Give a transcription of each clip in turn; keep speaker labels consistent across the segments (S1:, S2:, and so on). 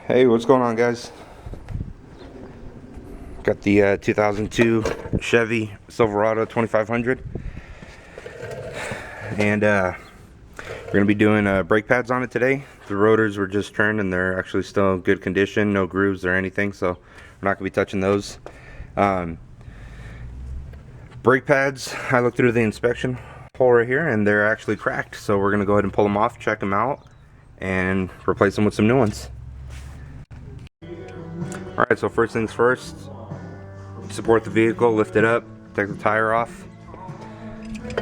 S1: Hey, what's going on, guys? Got the 2002 Chevy Silverado 2500, and we're gonna be doing brake pads on it today. The rotors were just turned and they're actually still in good condition, no grooves or anything, so we're not gonna be touching those. Brake pads, I looked through the inspection hole right here and they're actually cracked, so we're gonna go ahead and pull them off, check them out, and replace them with some new ones. Alright, so first things first, support the vehicle, lift it up, take the tire off.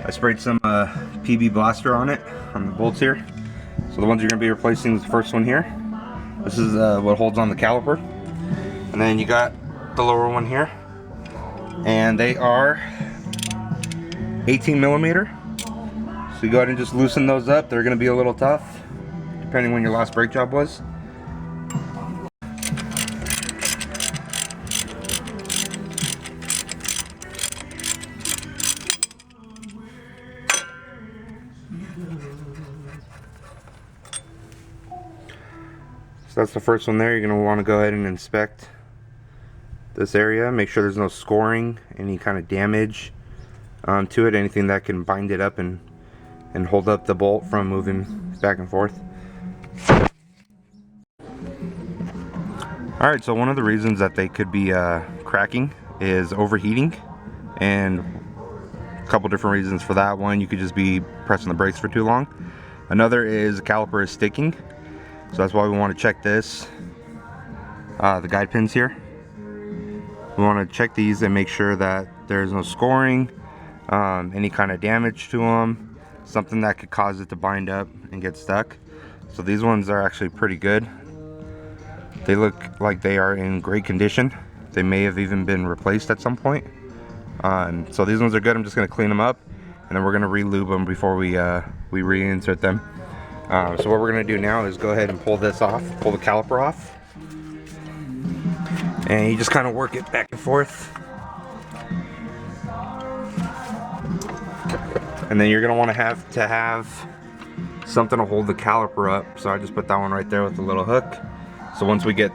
S1: I sprayed some PB Blaster on it, on the bolts here. So the ones you're going to be replacing is the first one here. This is what holds on the caliper. And then you got the lower one here. And they are 18 millimeter. So you go ahead and just loosen those up. They're going to be a little tough, depending when your last brake job was. So that's the first one there. You're going to want to go ahead and inspect this area. Make sure there's no scoring, any kind of damage to it, anything that can bind it up and hold up the bolt from moving back and forth. Alright, so one of the reasons that they could be cracking is overheating, and a couple different reasons for that. One, you could just be pressing the brakes for too long. Another is the caliper is sticking. So that's why we want to check this, the guide pins here. We want to check these and make sure that there's no scoring, any kind of damage to them, something that could cause it to bind up and get stuck. So these ones are actually pretty good. They look like they are in great condition. They may have even been replaced at some point. So these ones are good. I'm just going to clean them up, and then we're going to re-lube them before we reinsert them. So what we're going to do now is go ahead and pull this off, pull the caliper off, and you just kind of work it back and forth, and then you're going to want to have something to hold the caliper up. So I just put that one right there with the little hook. So once we get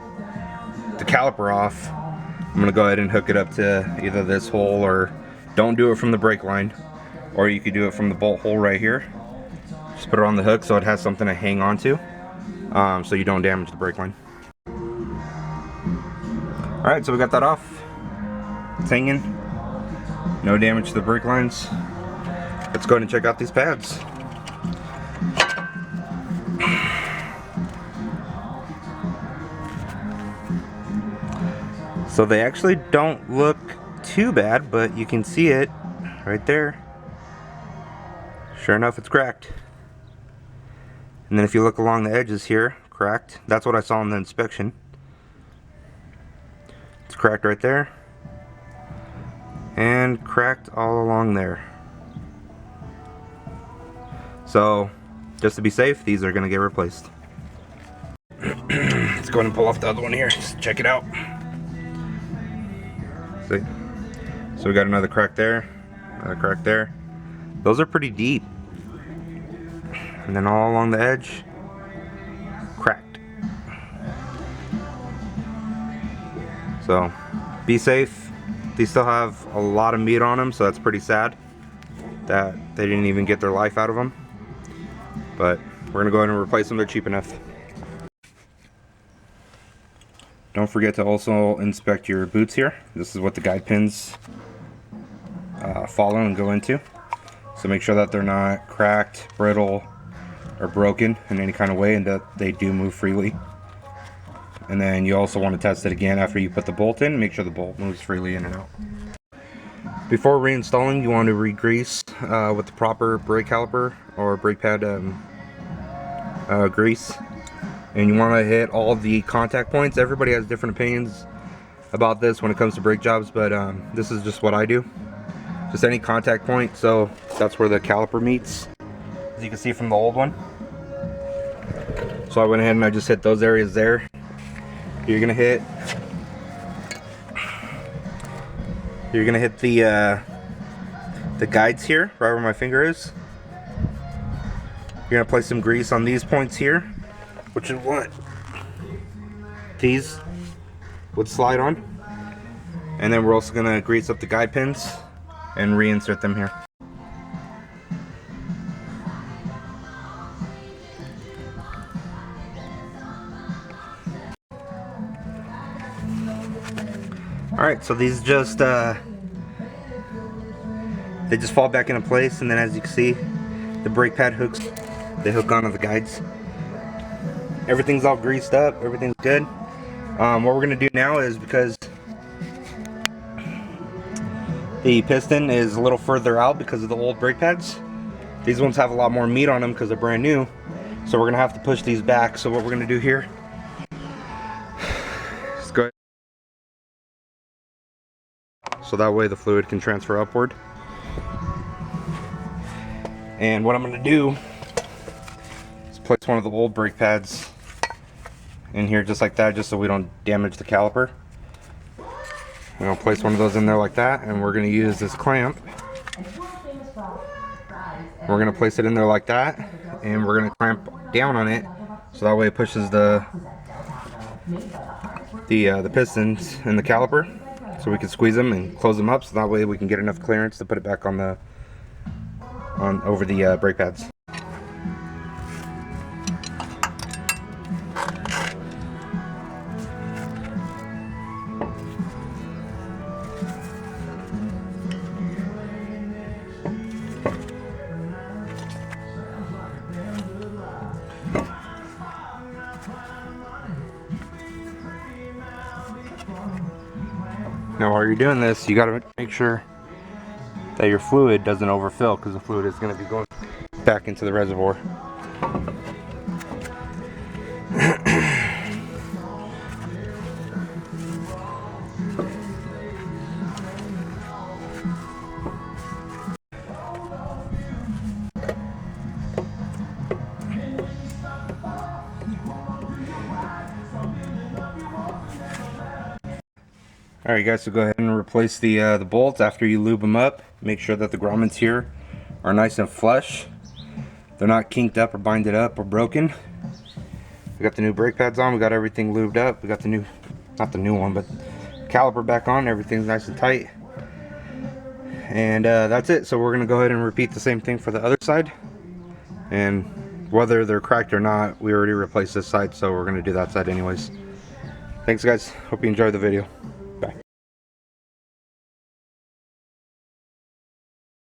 S1: the caliper off, I'm going to go ahead and hook it up to either this hole, or don't do it from the brake line, or you could do it from the bolt hole right here. Just put it on the hook so it has something to hang on to, so you don't damage the brake line. Alright, so we got that off. It's hanging. No damage to the brake lines. Let's go ahead and check out these pads. So they actually don't look too bad, but you can see it right there. Sure enough, it's cracked. And then if you look along the edges here, cracked. That's what I saw in the inspection. It's cracked right there. And cracked all along there. So, just to be safe, these are going to get replaced. Let's go ahead and pull off the other one here. Just check it out. See? So we got another crack there. Another crack there. Those are pretty deep. And then all along the edge, cracked. So be safe. These still have a lot of meat on them, so that's pretty sad that they didn't even get their life out of them. But we're gonna go ahead and replace them. They're cheap enough. Don't forget to also inspect your boots here. This is what the guide pins follow and go into. So make sure that they're not cracked, brittle, or broken in any kind of way, and that they do move freely. And then you also want to test it again after you put the bolt in. Make sure the bolt moves freely in and out. Before reinstalling, you want to re-grease with the proper brake caliper or brake pad grease. And you want to hit all the contact points. Everybody has different opinions about this when it comes to brake jobs, but this is just what I do. Just any contact point, so that's where the caliper meets, as you can see from the old one. So I went ahead and I just hit those areas there. You're gonna hit the guides here, right where my finger is. You're gonna place some grease on these points here, which is what these would slide on. And then we're also going to grease up the guide pins and reinsert them here. Alright, so these just they just fall back into place, and then as you can see, the brake pad hooks, they hook onto the guides. Everything's all greased up, everything's good. What we're going to do now is, because the piston is a little further out because of the old brake pads, these ones have a lot more meat on them because they're brand new, so we're going to have to push these back. So what we're going to do here is go ahead, so that way the fluid can transfer upward. And what I'm going to do is place one of the old brake pads in here just like that, just so we don't damage the caliper. We're going to place one of those in there like that, and we're going to use this clamp. We're going to place it in there like that, and we're going to clamp down on it, so that way it pushes the pistons in the caliper, so we can squeeze them and close them up, so that way we can get enough clearance to put it back on over the brake pads. Now while you're doing this, you got to make sure that your fluid doesn't overfill, because the fluid is going to be going back into the reservoir. Alright guys, so go ahead and replace the bolts after you lube them up. Make sure that the grommets here are nice and flush. They're not kinked up or binded up or broken. We got the new brake pads on, we got everything lubed up. We got the new, not the new one, but caliper back on. Everything's nice and tight. And that's it. So we're going to go ahead and repeat the same thing for the other side. And whether they're cracked or not, we already replaced this side, so we're going to do that side anyways. Thanks guys, hope you enjoyed the video.